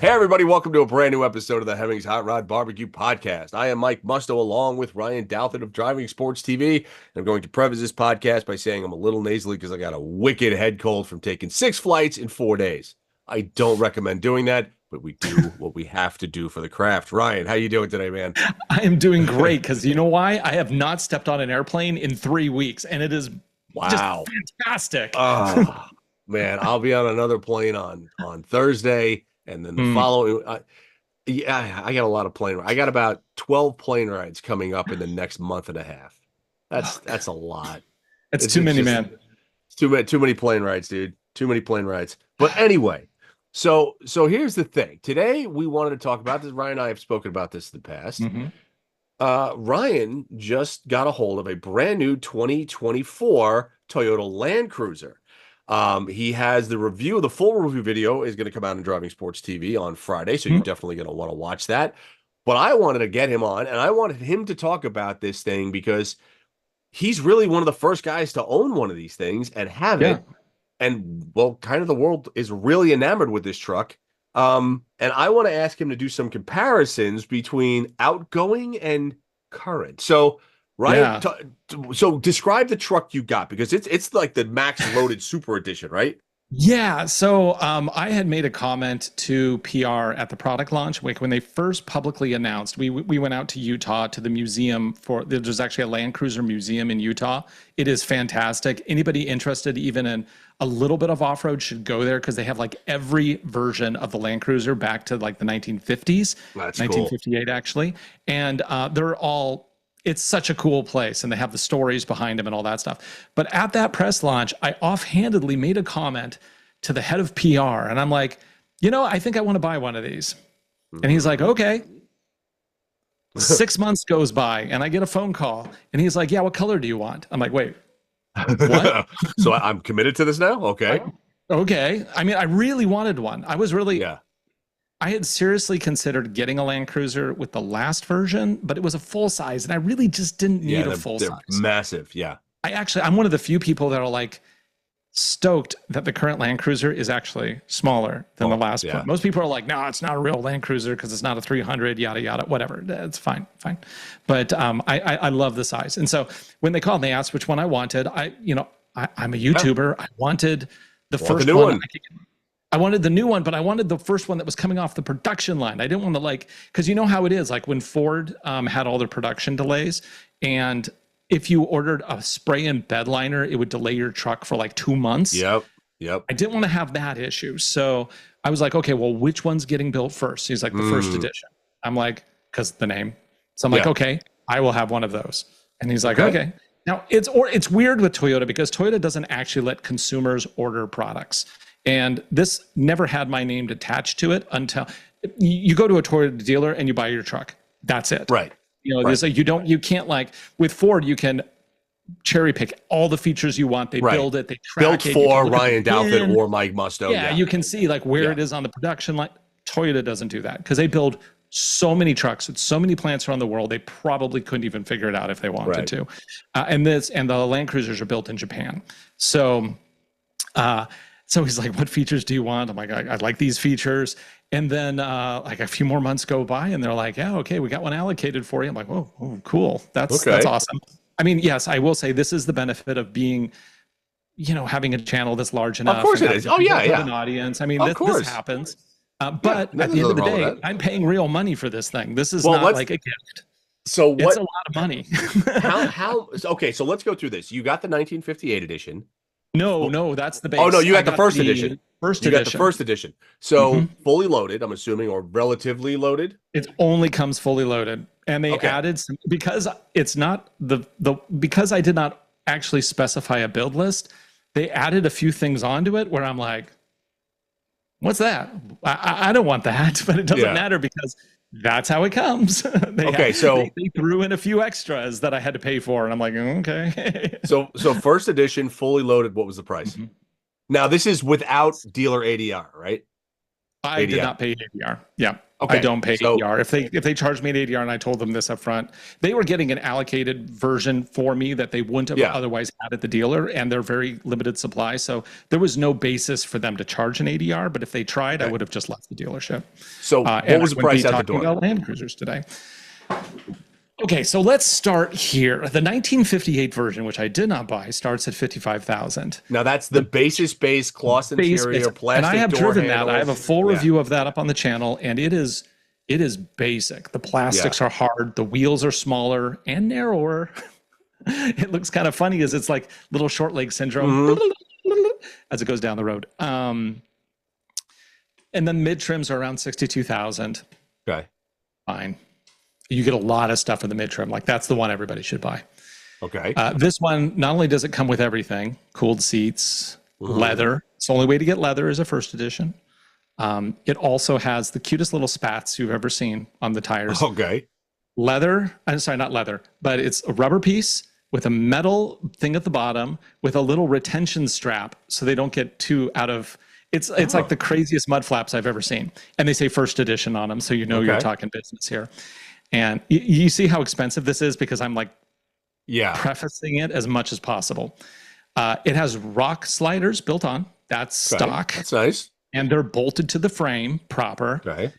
Hey, everybody, welcome to a brand new episode of the Hemmings Hot Rod BBQ podcast. I am Mike Musto along with Ryan Douthit of Driving Sports TV. And I'm going to preface this podcast by saying I'm a little nasally because I got a wicked head cold from taking 6 flights in 4 days. I don't recommend doing that, but we do what we have to do for the craft. Ryan, how you doing today, man? I am doing great because you know why? I have not stepped on an airplane in 3 weeks, and it is just fantastic. Oh, man, I'll be on another plane on Thursday. And then the following, I got a lot of plane rides. I got about 12 plane rides coming up in the next month and a half. That's a lot. It's too many, man. It's too many plane rides, dude. Too many plane rides. But anyway, so here's the thing. Today we wanted to talk about this. Ryan and I have spoken about this in the past. Ryan just got a hold of a brand new 2024 Toyota Land Cruiser. He has the full review video is going to come out in Driving Sports TV on Friday, so you're definitely going to want to watch that. But I wanted to get him on, and I wanted him to talk about this thing because he's really one of the first guys to own one of these things and have it. And, well, kind of the world is really enamored with this truck. And I want to ask him to do some comparisons between outgoing and current. So, Ryan, so describe the truck you got, because it's like the max loaded super edition, right? Yeah. So I had made a comment to PR at the product launch week when they first publicly announced. We went out to Utah to the museum there's actually a Land Cruiser museum in Utah. It is fantastic. Anybody interested even in a little bit of off-road should go there because they have like every version of the Land Cruiser back to like the 1950s. That's 1958 cool. Actually. And it's such a cool place, and they have the stories behind them and all that stuff. But at that press launch, I offhandedly made a comment to the head of PR, and I'm like, I think I want to buy one of these. And he's like, okay. 6 months goes by, and I get a phone call, and he's like, yeah, what color do you want? I'm like, wait, what? So I'm committed to this now? Okay. Okay. I mean, I really wanted one. I had seriously considered getting a Land Cruiser with the last version, but it was a full size, and I really just didn't need a full size. Massive, yeah. I'm one of the few people that are like stoked that the current Land Cruiser is actually smaller than the last one. Most people are like, no, it's not a real Land Cruiser because it's not a 300, yada, yada, whatever. It's fine. But I love the size. And so when they called and they asked which one I wanted, I'm a YouTuber. I wanted the first one. I wanted the new one, but I wanted the first one that was coming off the production line. I didn't want to because you know how it is, like when Ford had all their production delays, and if you ordered a spray and bed liner, it would delay your truck for like 2 months. Yep. I didn't want to have that issue. So I was like, okay, well, which one's getting built first? He's like, the first edition. I'm like, because the name. So I'm like, okay, I will have one of those. And he's like, okay. Now it's weird with Toyota because Toyota doesn't actually let consumers order products. And this never had my name attached to it until you go to a Toyota dealer and you buy your truck. That's it. Right. You can't like with Ford, you can cherry pick all the features you want. They build it, they track it. Built for Ryan Douthit or Mike Musto. Yeah, you can see like where it is on the production line. Toyota doesn't do that because they build so many trucks with so many plants around the world. They probably couldn't even figure it out if they wanted to. And the Land Cruisers are built in Japan. So he's like, what features do you want? I'm like, I like these features. And then like a few more months go by and they're like, yeah, okay, we got one allocated for you. I'm like, oh, cool. That's awesome. I mean, yes, I will say this is the benefit of being, having a channel that's large enough. Of course it is. Oh, yeah. An audience. I mean, this happens. But at the end of the day, I'm paying real money for this thing. This is not like a gift. So it's a lot of money. Okay, so let's go through this. You got the 1958 edition. No, that's the base. Oh, no, you got the first edition. You got the first edition. So fully loaded, I'm assuming, or relatively loaded? It only comes fully loaded. And they added some, because it's not because I did not actually specify a build list, they added a few things onto it where I'm like, what's that? I don't want that, but it doesn't matter because that's how it comes. They threw in a few extras that I had to pay for, and I'm like, okay. So first edition, fully loaded. What was the price? Now this is without dealer ADR, right? I did not pay ADR. Yeah. Okay. I don't pay ADR. If they charge me an ADR and I told them this up front, they were getting an allocated version for me that they wouldn't have otherwise had at the dealer, and they're very limited supply. So there was no basis for them to charge an ADR. But if they tried, I would have just left the dealership. So what was the price out the door? About Land Cruisers today. Okay, so let's start here. The 1958 version, which I did not buy, starts at $55,000. Now that's the basis base gloss interior, plastic. And I have door driven handles. that. I have a full review of that up on the channel, and it is basic. The plastics are hard, the wheels are smaller and narrower. It looks kind of funny as it's like little short leg syndrome as it goes down the road. And then mid trims are around 62,000. Okay, fine. You get a lot of stuff in the mid trim. Like that's the one everybody should buy. Okay. This one, not only does it come with everything, cooled seats, leather. It's the only way to get leather is a first edition. It also has the cutest little spats you've ever seen on the tires. Okay. Leather, I'm sorry, not leather, but it's a rubber piece with a metal thing at the bottom with a little retention strap so they don't get too out of, it's like the craziest mud flaps I've ever seen. And they say first edition on them, so you know you're talking business here. And you see how expensive this is because I'm like prefacing it as much as possible. It has rock sliders built on. That's stock. That's nice. And they're bolted to the frame proper. Okay.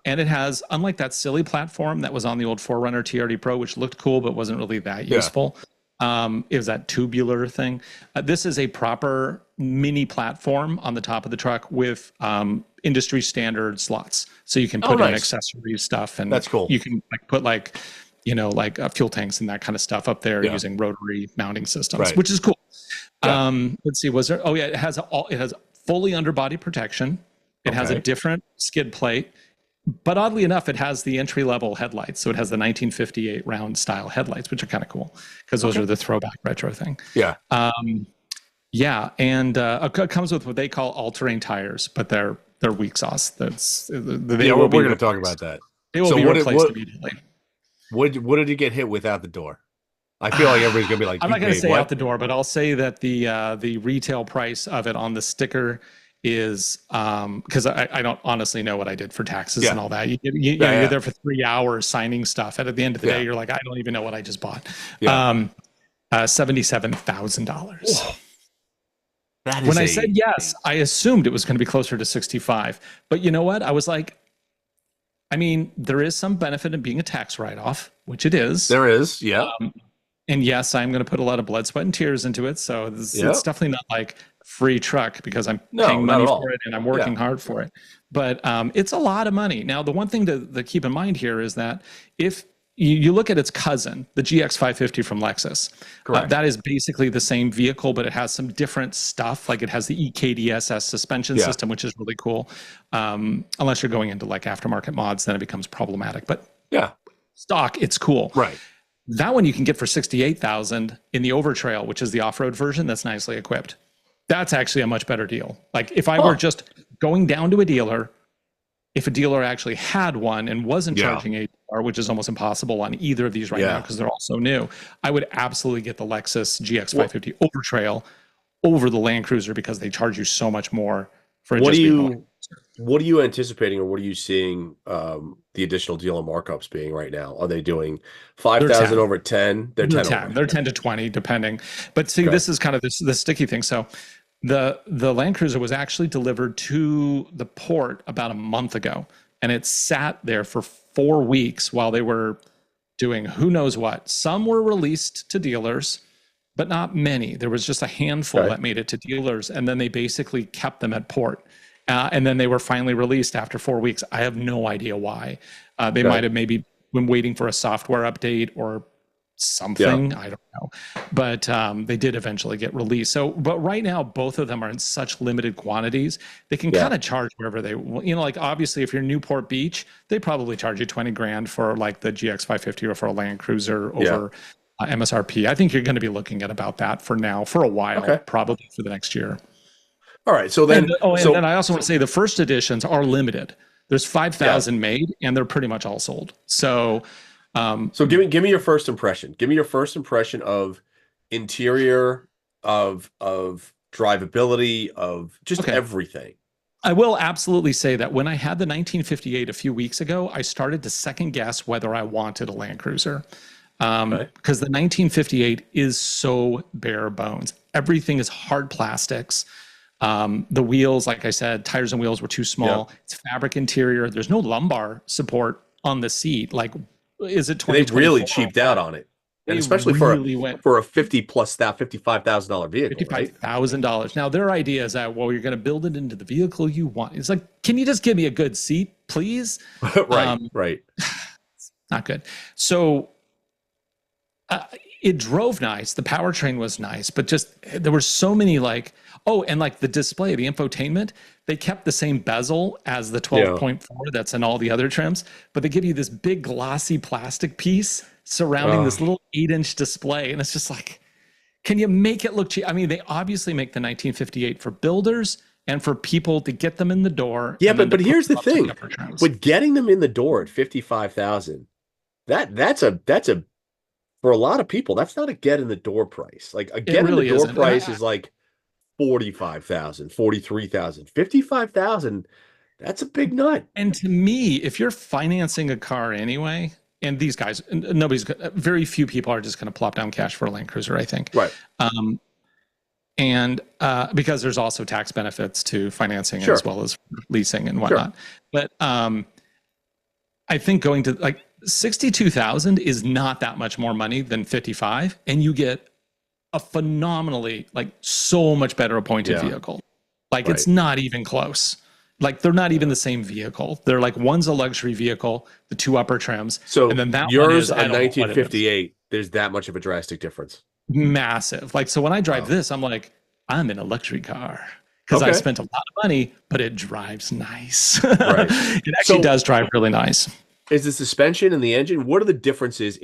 And it has, unlike that silly platform that was on the old 4Runner TRD Pro, which looked cool but wasn't really that useful. It was that tubular thing. This is a proper mini platform on the top of the truck with industry standard slots, so you can put in accessory stuff, and that's cool. You can put fuel tanks and that kind of stuff up there using rotary mounting systems, which is cool. Let's see, was there? Oh yeah, it has fully underbody protection. It has a different skid plate. But oddly enough, it has the entry-level headlights. So it has the 1958 round style headlights, which are kind of cool because those are the throwback retro thing. Yeah. And it comes with what they all all-terrain tires, but they're weak sauce. We're going to talk about that. They will be replaced immediately. What did you get hit with out the door? I feel like everybody's going to be like, I'm not going to say out the door, but I'll say that the retail price of it on the sticker is because I don't honestly know what I did for taxes and all that. You're there for 3 hours signing stuff, and at the end of the day, you're like, I don't even know what I just bought. $77,000. When I said yes, I assumed it was going to be closer to 65. But you know what? I was like, I mean, there is some benefit in being a tax write-off, which it is. There is, and yes, I'm going to put a lot of blood, sweat, and tears into it. So it's definitely not like free truck because I'm paying money for it and I'm working hard for it. But it's a lot of money. Now, the one thing to keep in mind here is that if you look at its cousin, the GX550 from Lexus, that is basically the same vehicle, but it has some different stuff. Like it has the EKDSS suspension system, which is really cool. Unless you're going into like aftermarket mods, then it becomes problematic. But stock, it's cool. Right. That one you can get for $68,000 in the Overtrail, which is the off-road version that's nicely equipped. That's actually a much better deal. Like if I were just going down to a dealer, if a dealer actually had one and wasn't charging ADR, which is almost impossible on either of these right now because they're all so new, I would absolutely get the Lexus GX550 Overtrail over the Land Cruiser because they charge you so much more for What are you anticipating, or what are you seeing the additional dealer markups being right now? Are they doing 5,000 over 10? They're 10. They're 10 to 20 depending. But see, this is kind of the sticky thing. So the Land Cruiser was actually delivered to the port about a month ago, and it sat there for 4 weeks while they were doing who knows what. Some were released to dealers, but not many. There was just a handful that made it to dealers, and then they basically kept them at port. And then they were finally released after 4 weeks. I have no idea why. They might have maybe been waiting for a software update or something. I don't know. But they did eventually get released. So, but right now, both of them are in such limited quantities. They can kind of charge wherever they, like obviously if you're Newport Beach, they probably charge you 20 grand for like the GX550 or for a Land Cruiser over MSRP. I think you're going to be looking at about that for now, for a while, probably for the next year. All right. So then, and then I also want to say the first editions are limited. There's 5,000 made, and they're pretty much all sold. So, give me your first impression. Give me your first impression of interior, of drivability, of just everything. I will absolutely say that when I had the 1958 a few weeks ago, I started to second guess whether I wanted a Land Cruiser. Because the 1958 is so bare bones. Everything is hard plastics. The wheels, like I said, tires and wheels were too small. Yep. It's fabric interior. There's no lumbar support on the seat. Like, is it 20? They really cheaped out on it. And especially really for a $55,000 vehicle, $55,000. Now their idea is that, well, you're going to build it into the vehicle you want. It's like, can you just give me a good seat, please? Right. Not good. So it drove nice. The powertrain was nice, but just there were so many like, and like the display, the infotainment, they kept the same bezel as the 12.4 that's in all the other trims, but they give you this big glossy plastic piece surrounding this little 8-inch display. And it's just like, can you make it look cheap? I mean, they obviously make the 1958 for builders and for people to get them in the door. Yeah, but here's the thing. With getting them in the door at $55,000, that's a for a lot of people, that's not a get in the door price. Like a get in the door price is like $45,000, $43,000, $55,000. That's a big nut. And to me, if you're financing a car anyway, and these guys, very few people are just going to plop down cash for a Land Cruiser, I think. Right. And because there's also tax benefits to financing as well as leasing and whatnot. But I think going to like $62,000 is not that much more money than 55, and you get a phenomenally, like, so much better appointed vehicle. Like it's not even close. Like they're not even the same vehicle. They're like, one's a luxury vehicle, the two upper trims. So and then that yours one is, a 1958. There's that much of a drastic difference. Massive. Like, so when I drive this, I'm like, I'm in a luxury car because I spent a lot of money, but it drives nice. It actually does drive really nice. Is the suspension and the engine? What are the differences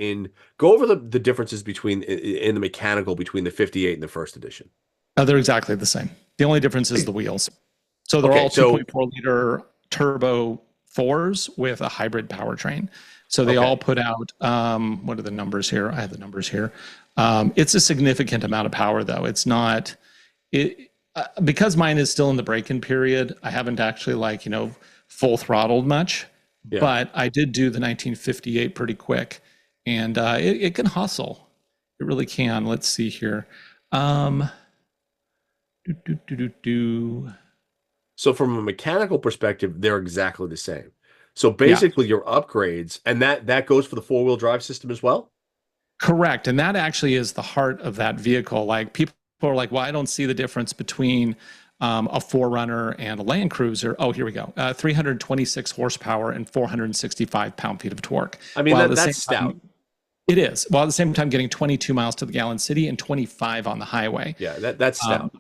go over the differences between in the mechanical between the 58 and the first edition? They're exactly the same. The only difference is the wheels. So they're all 2.4 liter turbo 4s with a hybrid powertrain. So they all put out, what are the numbers here? I have the numbers here. It's a significant amount of power though. It's not, because mine is still in the break-in period, I haven't actually full throttled much, but I did do the 1958 pretty quick, and it can hustle. It really can. Let's see here. So from a mechanical perspective, they're exactly the same. So basically your upgrades, and that goes for the 4-wheel drive system as well? Correct. And that actually is the heart of that vehicle. Like, people are like, well, I don't see the difference between a 4Runner and a Land Cruiser. Oh, here we go. 326 horsepower and 465 pound-feet of torque. I mean, that's stout. It is. While at the same time getting 22 miles to the gallon city and 25 on the highway. Yeah, that's stout.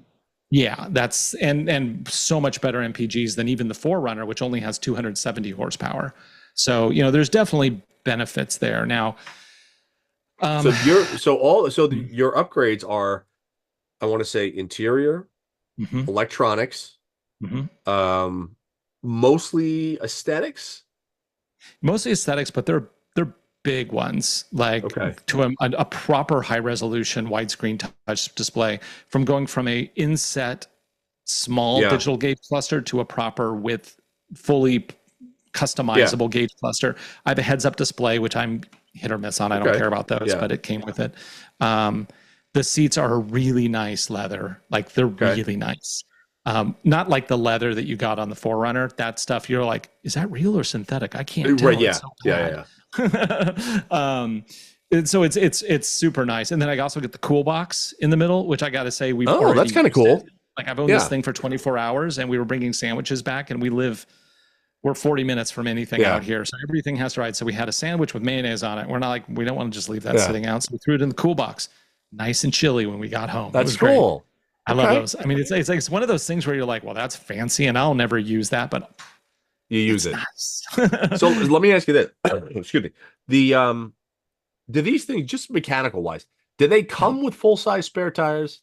Yeah, that's and so much better MPGs than even the 4Runner, which only has 270 horsepower. So, there's definitely benefits there. Now, your upgrades are, I want to say, interior, electronics, mostly aesthetics. Mostly aesthetics, but they're big ones, like to a proper high resolution widescreen touch display, from going from a inset small digital gauge cluster to a proper with fully customizable gauge cluster. I have a heads up display, which I'm hit or miss on. I don't care about those, but it came with it. The seats are really nice leather. Like, they're really nice. Not like the leather that you got on the 4Runner. That stuff, you're like, is that real or synthetic? I can't tell. Yeah. And so it's super nice. And then I also get the cool box in the middle, which I got to say, that's kind of cool. Like, I've owned this thing for 24 hours, and we were bringing sandwiches back, and we're 40 minutes from anything out here. So everything has to ride. So we had a sandwich with mayonnaise on it. We're not like, we don't want to just leave that sitting out. So we threw it in the cool box, nice and chilly when we got home. That's cool. I love those. I mean, it's one of those things where you're like, well, that's fancy, and I'll never use that, but you use it. Nice. So let me ask you this. Excuse me. Do these things, just mechanical wise, do they come with full-size spare tires?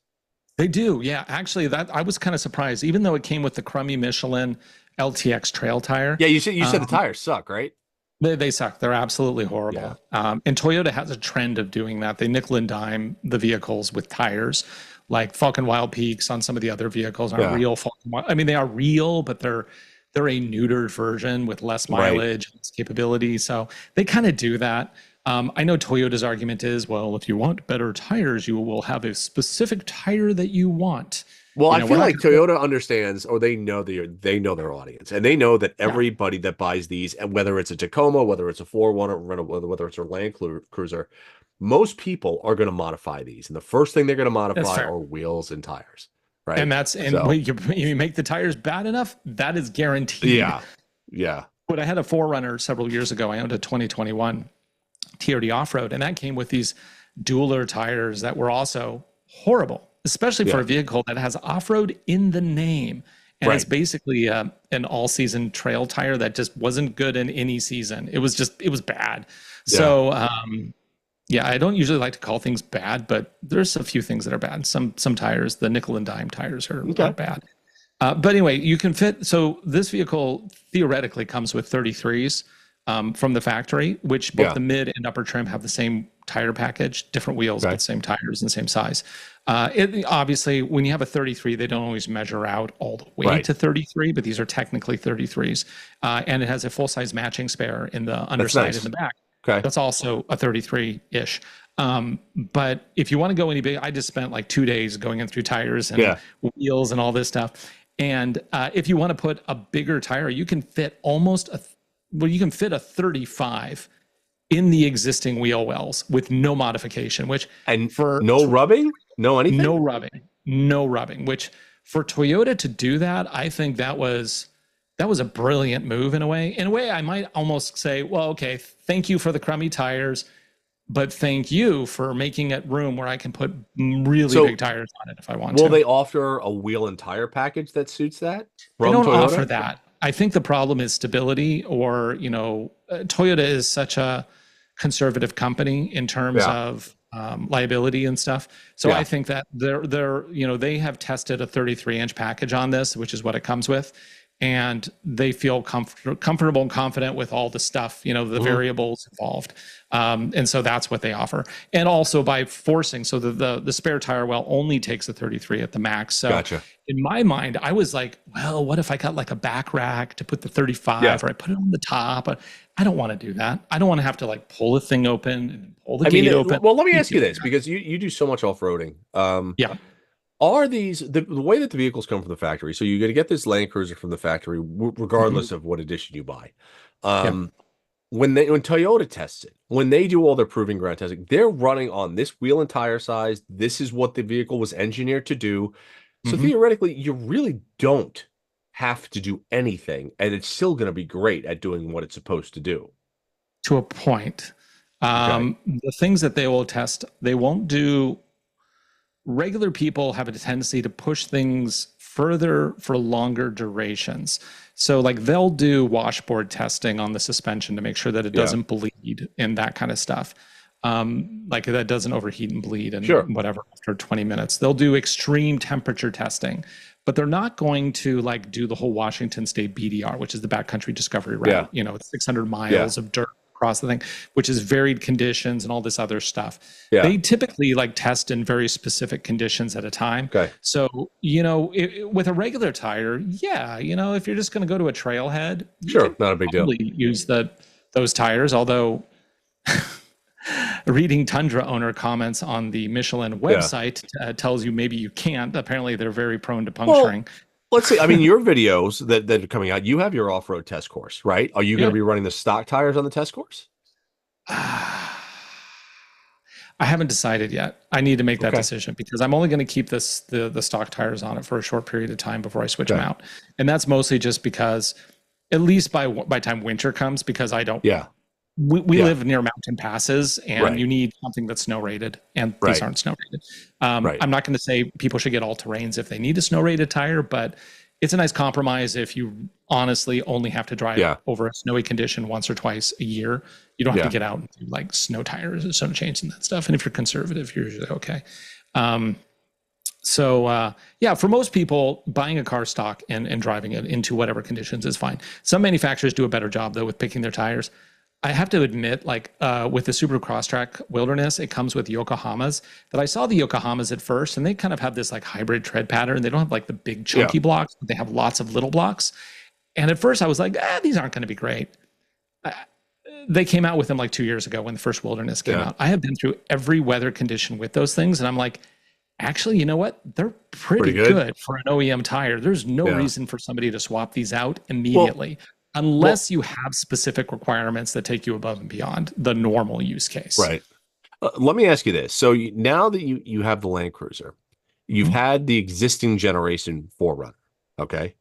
They do. Yeah. Actually, that I was kind of surprised, even though it came with the crummy Michelin LTX trail tire. Yeah. You said the tires suck, right? They suck. They're absolutely horrible. And Toyota has a trend of doing that. They nickel and dime the vehicles with tires. like Falcon Wild Peaks on some of the other vehicles aren't real Falcon Wild. I mean, they are real, but they're a neutered version with less mileage, less capability. So they kind of do that. I know Toyota's argument is, well, if you want better tires, you will have a specific tire that you want. Well, I feel like Toyota understands, or they know their audience, and they know that everybody that buys these, and whether it's a Tacoma, whether it's a 4Runner, whether it's a Land Cruiser, most people are going to modify these, and the first thing they're going to modify are wheels and tires, right? And when you make the tires bad enough, that is guaranteed. Yeah. But I had a 4Runner several years ago. I owned a 2021 TRD off-road, and that came with these dueler tires that were also horrible, especially for a vehicle that has off-road in the name. And it's basically an all-season trail tire that just wasn't good in any season. It was bad. So, I don't usually like to call things bad, but there's a few things that are bad. Some tires, the nickel and dime tires are bad. But anyway, you can fit. So this vehicle theoretically comes with 33s from the factory, which both the mid and upper trim have the same tire package, different wheels, but same tires and same size. Obviously, when you have a 33, they don't always measure out all the way to 33, but these are technically 33s. And it has a full-size matching spare in the underside and the back. Okay. That's also a 33-ish. But if you want to go any big, I just spent like 2 days going in through tires and wheels and all this stuff. And if you want to put a bigger tire, you can fit you can fit a 35 in the existing wheel wells with no modification, no rubbing, no anything, no rubbing, which for Toyota to do that, I think that was a brilliant move in a way. In a way, I might almost say, well, okay, thank you for the crummy tires, but thank you for making it room where I can put really big tires on it if I want to. Will they offer a wheel and tire package that suits that? They don't offer that. I think the problem is stability, or, Toyota is such a conservative company in terms of liability and stuff. So I think that they have tested a 33-inch package on this, which is what it comes with. And they feel comfortable and confident with all the stuff, the variables involved. And so that's what they offer. And also by forcing, so the spare tire well only takes a 33 at the max. So in my mind, I was like, well, what if I got like a back rack to put the 35 or I put it on the top? I don't want to do that. I don't want to have to like pull the thing open and pull the gate open. Well, let me ask you this, because you do so much off-roading. Are these the way that the vehicles come from the factory? So you're going to get this Land Cruiser from the factory, regardless of what edition you buy. When Toyota tests it, when they do all their proving ground testing, they're running on this wheel and tire size. This is what the vehicle was engineered to do. So theoretically, you really don't have to do anything, and it's still going to be great at doing what it's supposed to do. To a point. The things that they will test, they won't do. Regular people have a tendency to push things further for longer durations. So like they'll do washboard testing on the suspension to make sure that it doesn't bleed and that kind of stuff. Like that doesn't overheat and bleed and whatever after 20 minutes. They'll do extreme temperature testing, but they're not going to like do the whole Washington State BDR, which is the backcountry discovery route. It's 600 miles of dirt across the thing, which is varied conditions and all this other stuff. They typically like test in very specific conditions at a time. So, with a regular tire, if you're just going to go to a trailhead, not a big deal. Use those tires, although reading Tundra owner comments on the Michelin website tells you maybe you can't. Apparently, they're very prone to puncturing. Well, let's see. I mean, your videos that are coming out, you have your off-road test course, right? Are you going to be running the stock tires on the test course? I haven't decided yet. I need to make that decision because I'm only going to keep the stock tires on it for a short period of time before I switch them out. And that's mostly just because, at least by time winter comes, because I don't. We live near mountain passes, and you need something that's snow rated, and these aren't snow rated. I'm not going to say people should get all terrains if they need a snow rated tire, but it's a nice compromise if you honestly only have to drive over a snowy condition once or twice a year. You don't have to get out and do like snow tires and snow chains and that stuff. And if you're conservative, you're usually okay. For most people, buying a car stock and driving it into whatever conditions is fine. Some manufacturers do a better job though with picking their tires. I have to admit, like with the Subaru Crosstrek Wilderness, it comes with Yokohamas. That I saw the Yokohamas at first, and they kind of have this like hybrid tread pattern. They don't have like the big Yeah. chunky blocks, but they have lots of little blocks. And at first, I was like, these aren't going to be great. They came out with them like 2 years ago when the first Wilderness came out. I have been through every weather condition with those things, and I'm like, actually, you know what? They're pretty good for an OEM tire. There's no reason for somebody to swap these out immediately, unless you have specific requirements that take you above and beyond the normal use case. Right. Let me ask you this. So now that you have the Land Cruiser, you've had the existing generation 4Runner, okay?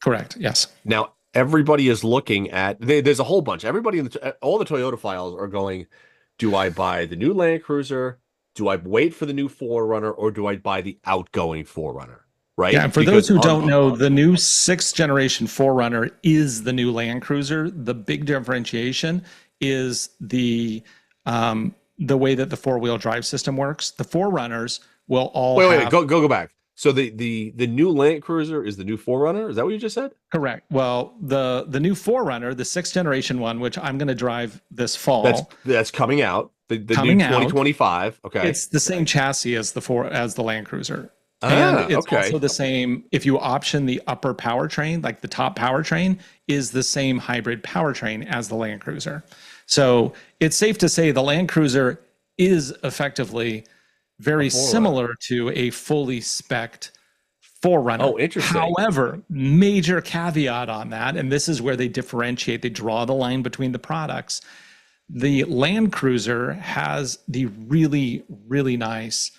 Correct, yes. Now, everybody is looking at, there's a whole bunch. Everybody, all the Toyota files are going, do I buy the new Land Cruiser? Do I wait for the new 4Runner, or do I buy the outgoing 4Runner? Right? Yeah, and for those who don't know, the new 6th generation 4Runner is the new Land Cruiser. The big differentiation is the way that the 4-wheel drive system works. The 4Runners will all wait, go back. So the new Land Cruiser is the new 4Runner? Is that what you just said? Correct. Well, the new 4Runner, the 6th generation one, which I'm going to drive this fall. That's coming out. The new 2025. Okay. It's the same chassis as the Land Cruiser. And it's also the same, if you option the upper powertrain, like the top powertrain is the same hybrid powertrain as the Land Cruiser. So it's safe to say the Land Cruiser is effectively very similar to a fully spec'd 4Runner. Oh, interesting. However, major caveat on that, and this is where they differentiate, they draw the line between the products. The Land Cruiser has the really, really nice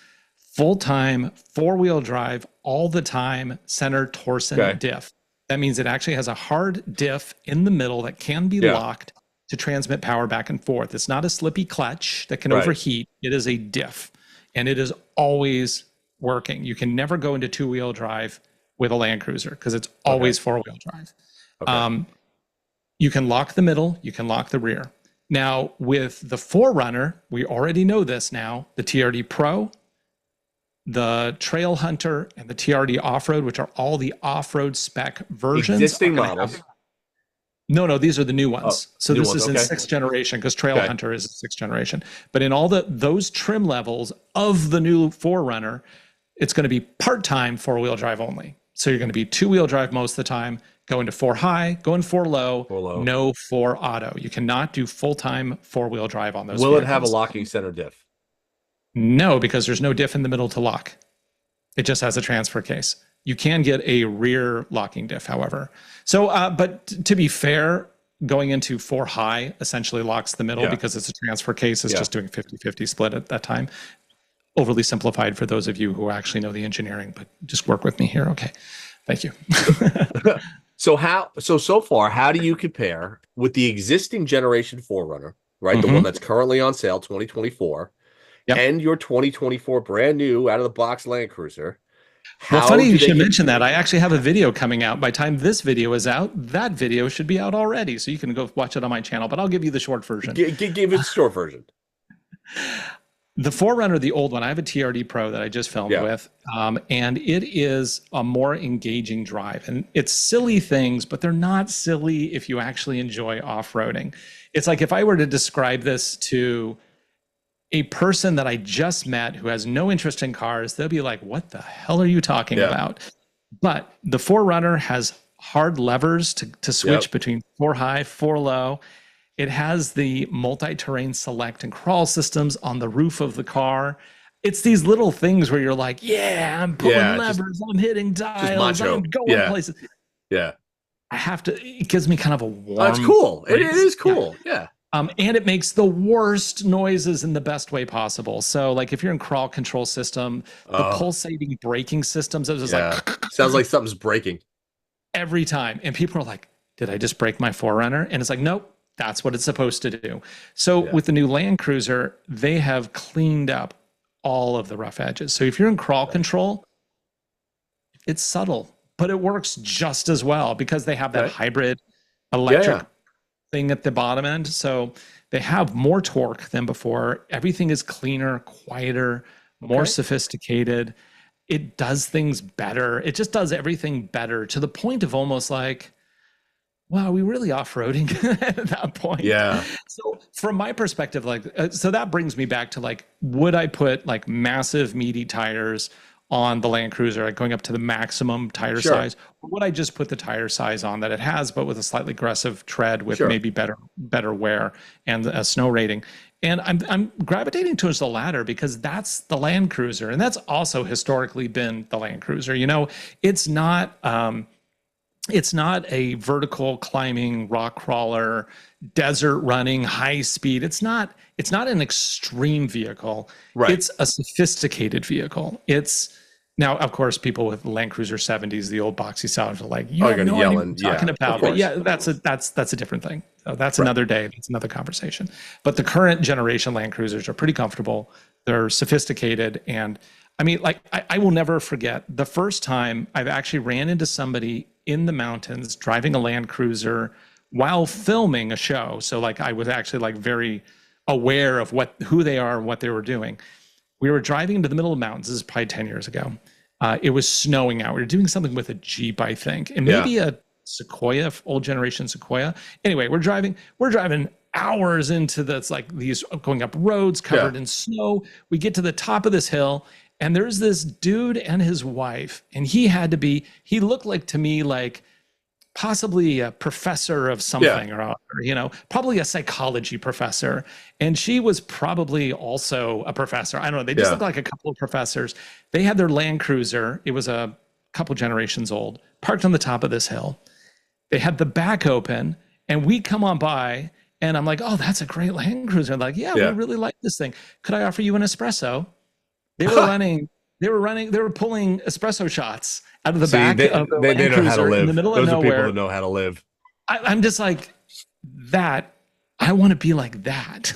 full-time 4-wheel drive, all the time center torsion diff. That means it actually has a hard diff in the middle that can be locked to transmit power back and forth. It's not a slippy clutch that can overheat. It is a diff, and it is always working. You can never go into 2-wheel drive with a Land Cruiser because it's always 4-wheel drive. You can lock the middle, you can lock the rear. Now, with the 4Runner, we already know this now, the TRD Pro, the Trail Hunter, and the TRD Off-Road, which are all the off-road spec versions. Existing models. No, these are the new ones. So this is in 6th generation, because Trail Hunter is 6th generation. But in all those trim levels of the new 4Runner, it's going to be part-time 4-wheel drive only. So you're going to be 2-wheel drive most of the time, going to 4 high, going 4 low, no 4 auto. You cannot do full-time 4-wheel drive on those vehicles. Will it have a vehicles. locking center diff? No, because there's no diff in the middle to lock. It just has a transfer case. You can get a rear locking diff, however. So, but to be fair, going into 4 high essentially locks the middle because it's a transfer case. It's just doing 50-50 split at that time. Overly simplified for those of you who actually know the engineering, but just work with me here. Okay. Thank you. So far, how do you compare with the existing generation 4Runner, right? The one that's currently on sale, 2024, and your 2024 brand new out of the box Land Cruiser? Well, funny you should mention that. I actually have a video coming out. By the time this video is out, that video should be out already. So you can go watch it on my channel, but I'll give you the short version. Give it the short version. The 4Runner, the old one, I have a TRD Pro that I just filmed with, and it is a more engaging drive. And it's silly things, but they're not silly if you actually enjoy off-roading. It's like if I were to describe this to a person that I just met who has no interest in cars, they'll be like, what the hell are you talking about? But the 4Runner has hard levers to switch between 4 high, 4 low. It has the multi-terrain select and crawl systems on the roof of the car. It's these little things where you're like, I'm pulling levers, I'm hitting dials, I'm going places. Yeah. I have to, it gives me kind of a warm. That's cool. It is cool. Yeah. And it makes the worst noises in the best way possible. So like if you're in crawl control system, the pulsating braking systems, it was just like. Sounds like something's breaking. Every time. And people are like, did I just break my 4Runner? And it's like, nope, that's what it's supposed to do. So with the new Land Cruiser, they have cleaned up all of the rough edges. So if you're in crawl control, it's subtle, but it works just as well because they have that hybrid electric thing at the bottom end. So they have more torque than before. Everything is cleaner, quieter, more sophisticated. It does things better. It just does everything better to the point of almost like, wow, are we really off-roading at that point? Yeah. So from my perspective, like, so that brings me back to like, would I put like massive meaty tires on the Land Cruiser, like going up to the maximum tire Sure. size? Or would I just put the tire size on that it has, but with a slightly aggressive tread with Sure. maybe better wear and a snow rating? And I'm gravitating towards the latter because that's the Land Cruiser, and that's also historically been the Land Cruiser. You know, it's not. It's not a vertical climbing, rock crawler, desert running, high speed. It's not an extreme vehicle. Right. It's a sophisticated vehicle. It's now, of course, people with Land Cruiser 70s, the old boxy styles, are like, you have no idea what you're talking about. But yeah, that's a different thing. So that's another day. That's another conversation. But the current generation Land Cruisers are pretty comfortable. They're sophisticated. And I mean, like, I will never forget the first time I've actually ran into somebody in the mountains driving a Land Cruiser while filming a show. So like I was actually like very aware of who they are and what they were doing. We were driving into the middle of the mountains. This is probably 10 years ago. It was snowing out. We were doing something with a Jeep, I think, and maybe a Sequoia, old generation Sequoia. Anyway, we're driving hours into this, like these going up roads covered in snow. We get to the top of this hill, and there's this dude and his wife, and he looked like to me like possibly a professor of something or you know, probably a psychology professor. And she was probably also a professor. I don't know. They just look like a couple of professors. They had their Land Cruiser. It was a couple generations old, parked on the top of this hill. They had the back open, and we come on by, and I'm like, oh, that's a great Land Cruiser. And like, we really like this thing. Could I offer you an espresso? They were pulling espresso shots out of the back of the Land Cruiser in the middle of nowhere. Those are people that know how to live. I'm just like, that, I want to be like that.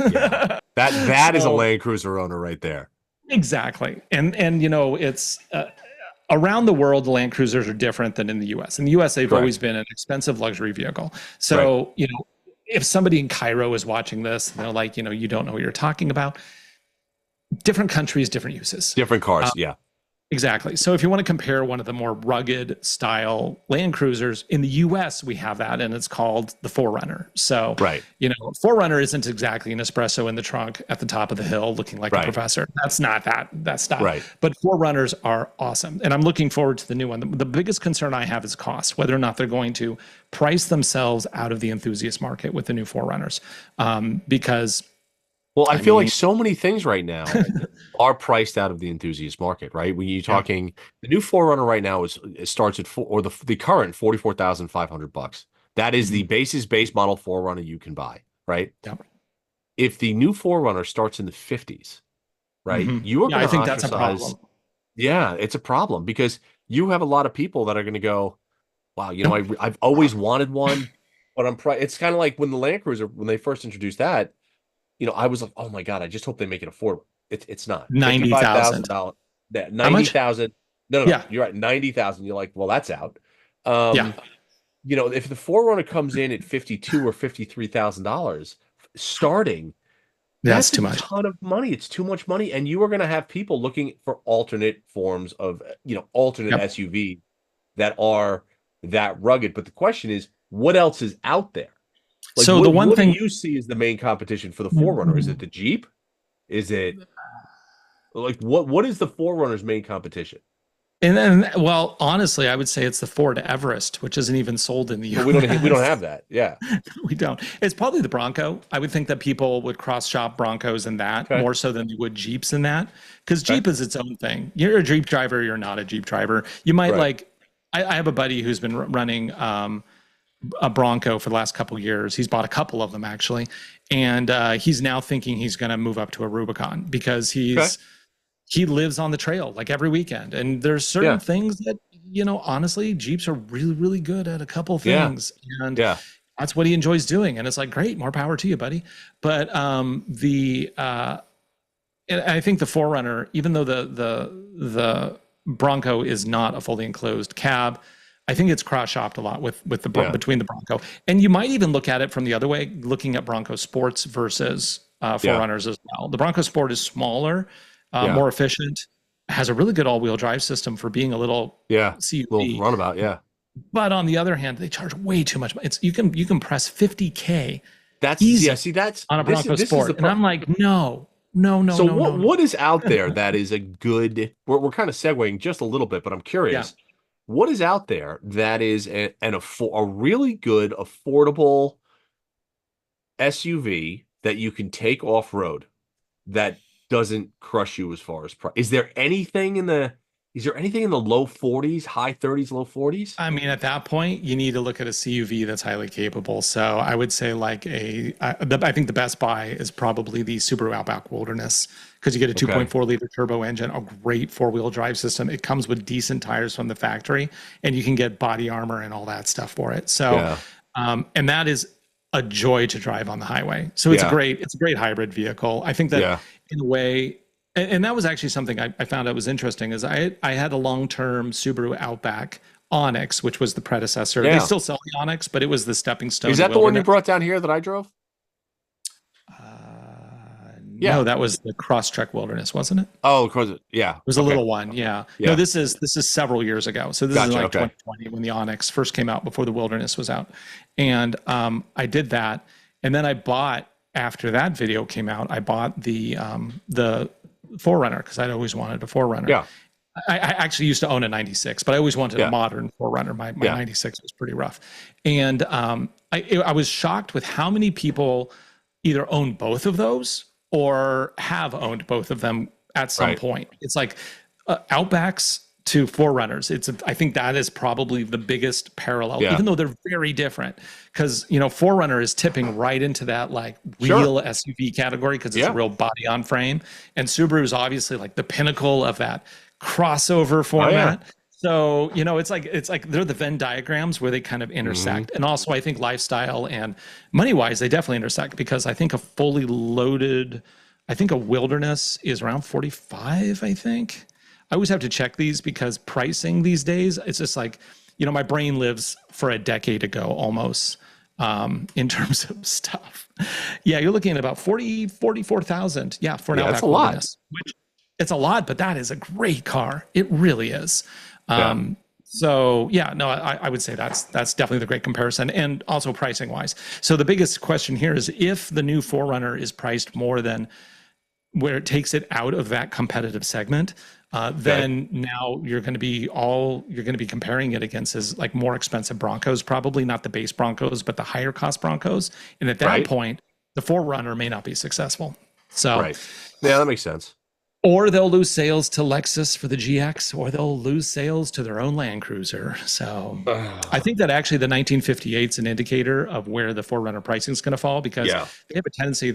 That is a Land Cruiser owner right there. Exactly. And you know, it's around the world, the Land Cruisers are different than in the US. In the US, they've always been an expensive luxury vehicle. So, you know, if somebody in Cairo is watching this, they're like, you know, you don't know what you're talking about. Different countries, different uses. Different cars, Exactly. So if you want to compare one of the more rugged style Land Cruisers, in the US, we have that, and it's called the 4Runner. So, you know, 4Runner isn't exactly an espresso in the trunk at the top of the hill looking like a professor. That's not that style. But 4Runners are awesome. And I'm looking forward to the new one. The biggest concern I have is cost, whether or not they're going to price themselves out of the enthusiast market with the new 4Runners. Because well, I feel like so many things right now are priced out of the enthusiast market, right? When you're talking, the new 4Runner right now starts at the current $44,500. That is the base model 4Runner you can buy, right? Yep. If the new 4Runner starts in the 50s, right? You are going to I think that's a problem. Yeah, it's a problem because you have a lot of people that are going to go, wow, you know, I've always wanted one, but it's kind of like when the Land Cruiser, when they first introduced that, you know, I was like, oh my God, I just hope they make it affordable. It's not. $90,000. $90,000. No, you're right. $90,000. You're like, well, that's out. You know, if the 4Runner comes in at $52,000 or $53,000 starting, that's too much. A ton of money. It's too much money. And you are going to have people looking for alternate forms of, you know, alternate SUV that are that rugged. But the question is, what else is out there? Like, so what do you see is the main competition for the 4Runner? Is it the Jeep? Is it like what is the 4Runner's main competition? And then, well, honestly, I would say it's the Ford Everest, which isn't even sold in the US. We don't have that. Yeah, we don't. It's probably the Bronco. I would think that people would cross shop Broncos in that more so than they would Jeeps in that, because Jeep is its own thing. You're a Jeep driver. You're not a Jeep driver. You might like. I have a buddy who's been running a Bronco for the last couple of years. He's bought a couple of them actually, and he's now thinking he's going to move up to a Rubicon because he lives on the trail like every weekend. And there's certain things that, you know, honestly, Jeeps are really, really good at a couple of things, and that's what he enjoys doing. And it's like, great, more power to you, buddy. But and I think the 4Runner, even though the Bronco is not a fully enclosed cab, I think it's cross-shopped a lot with the between the Bronco. And you might even look at it from the other way, looking at Bronco Sports versus 4Runners as well. The Bronco Sport is smaller, more efficient, has a really good all-wheel drive system for being a little CUV. Little runabout, But on the other hand, they charge way too much. You can press 50K That's easy yeah. See, that's on a Bronco this is the Sport, and I'm like, no, no, no, So no, no, no. what is out there that is a good? We're kind of segueing just a little bit, but I'm Yeah. curious. What is out there that is a really good, affordable SUV that you can take off road that doesn't crush you as far as price? Is there anything in the low 40s, high 30s, low 40s? I mean, at that point, you need to look at a CUV that's highly capable. So I would say like I think the best buy is probably the Subaru Outback Wilderness because you get a 2.4 liter turbo engine, a great four-wheel drive system. It comes with decent tires from the factory, and you can get body armor and all that stuff for it. So, and that is a joy to drive on the highway. So it's a great hybrid vehicle. I think that in a way, and that was actually something I found out was interesting is I had a long-term Subaru Outback Onyx, which was the predecessor. They still sell the Onyx, but it was the stepping stone. Is that the one you brought down here that I drove? No, that was the Crosstrek Wilderness, wasn't it? Oh, because yeah, it was a little one. Yeah. No, this is several years ago. So this is like 2020 when the Onyx first came out before the Wilderness was out, and I did that, and then I bought after that video came out. I bought the 4Runner because I'd always wanted a 4Runner. Yeah. I actually used to own a 96, but I always wanted a modern 4Runner. My 96 was pretty rough. And I was shocked with how many people either own both of those or have owned both of them at some point. It's like Outbacks to 4Runners. I think that is probably the biggest parallel, even though they're very different. Because 4Runner is tipping right into that like real SUV category because it's a real body on frame, and Subaru is obviously like the pinnacle of that crossover format. So it's like they're the Venn diagrams where they kind of intersect, and also I think lifestyle and money wise they definitely intersect because I think a fully loaded, I think a Wilderness is around 45. I think. I always have to check these because pricing these days, it's just like, my brain lives for a decade ago almost in terms of stuff. Yeah, you're looking at about 44,000. Yeah, for an Outback Wilderness. Which it's a lot, but that is a great car. It really is. So yeah, no, I would say that's definitely the great comparison, and also pricing wise. So the biggest question here is if the new 4Runner is priced more than where it takes it out of that competitive segment, then now you're going to be comparing it against is like more expensive Broncos, probably not the base Broncos, but the higher cost Broncos. And at that point, the 4Runner may not be successful. So, yeah, that makes sense. Or they'll lose sales to Lexus for the GX, or they'll lose sales to their own Land Cruiser. So I think that actually the 1958 is an indicator of where the 4Runner pricing is going to fall because they have a tendency.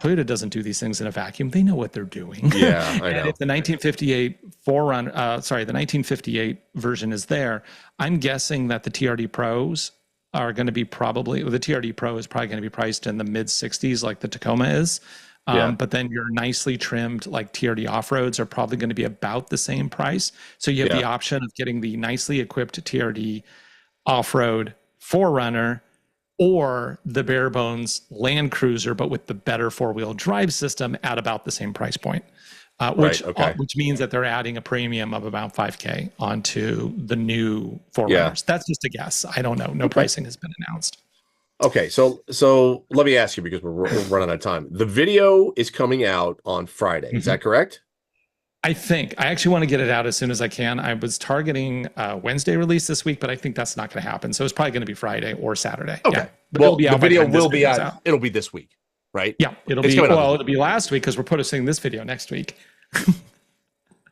Toyota doesn't do these things in a vacuum. They know what they're doing. Yeah, I know. And if the 1958 4Runner, the 1958 version is there, I'm guessing that the TRD Pros are going to be the TRD Pro is probably going to be priced in the mid 60s like the Tacoma is. But then your nicely trimmed like TRD off-roads are probably going to be about the same price. So you have the option of getting the nicely equipped TRD off-road 4Runner or the bare bones Land Cruiser, but with the better four-wheel drive system at about the same price point, which means that they're adding a premium of about $5,000 onto the new 4Runners. That's just a guess. I don't know. No pricing has been announced. Okay, so let me ask you because we're running out of time. The video is coming out on Friday. Is that correct? I think I actually want to get it out as soon as I can. I was targeting Wednesday release this week, but I think that's not going to happen. So it's probably going to be Friday or Saturday. Okay. Yeah. But well, the video will be out. It'll be this week, right? Yeah. It'll be last week because we're posting this video next week.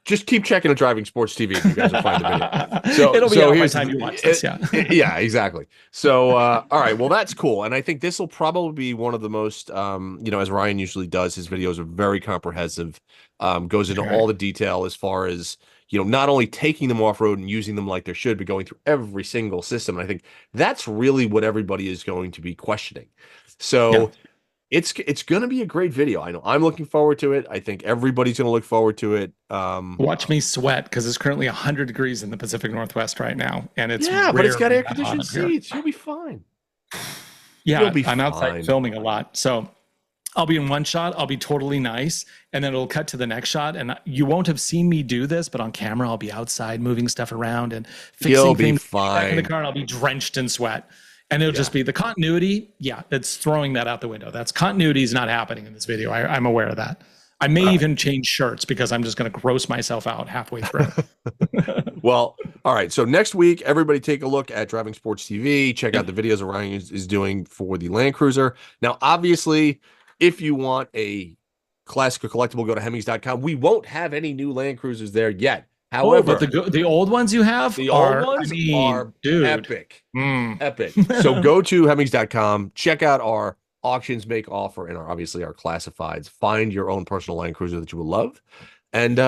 Just keep checking the Driving Sports TV if you guys will find the video. So it'll be out by the time you watch this. Yeah. Yeah, exactly. So, all right. Well, that's cool. And I think this will probably be one of the most, as Ryan usually does, his videos are very comprehensive, goes into all the detail as far as, not only taking them off road and using them like they should, but going through every single system. And I think that's really what everybody is going to be questioning. So it's going to be a great video. I know I'm looking forward to it. I think everybody's going to look forward to it. Watch me sweat because it's currently 100 degrees in the Pacific Northwest right now, and it's but it's got air conditioned seats. You'll be fine. Yeah, I'm outside filming a lot, so I'll be in one shot, I'll be totally nice, and then it'll cut to the next shot, and you won't have seen me do this, but on camera, I'll be outside moving stuff around and fixing things. Back in the car, and I'll be drenched in sweat. And it'll just be the continuity. Yeah, it's throwing that out the window. That's continuity is not happening in this video. I'm aware of that. I may even change shirts because I'm just going to gross myself out halfway through. Well, all right. So next week, everybody take a look at Driving Sports TV. Check out the videos that Ryan is doing for the Land Cruiser. Now, obviously, if you want a classic or collectible, go to Hemmings.com. We won't have any new Land Cruisers there yet. However, but the old ones you have, are epic. Epic. So go to Hemmings.com, check out our auctions, make offer, and obviously our classifieds. Find your own personal Land Cruiser that you will love. And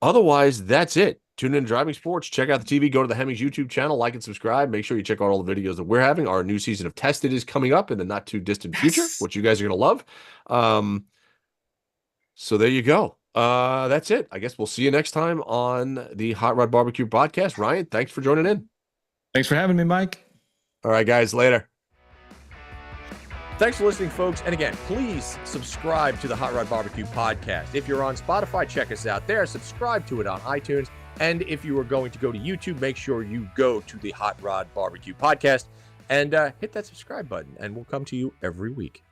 otherwise, that's it. Tune in to Driving Sports. Check out the TV. Go to the Hemmings YouTube channel. Like and subscribe. Make sure you check out all the videos that we're having. Our new season of Tested is coming up in the not-too-distant future, which you guys are going to love. So there you go. That's it. I guess we'll see you next time on the Hot Rod BBQ podcast. Ryan, thanks for joining in. Thanks for having me, Mike. All right, guys. Later. Thanks for listening, folks. And again, please subscribe to the Hot Rod BBQ podcast. If you're on Spotify, check us out there. Subscribe to it on iTunes. And if you are going to go to YouTube, make sure you go to the Hot Rod BBQ podcast and hit that subscribe button. And we'll come to you every week.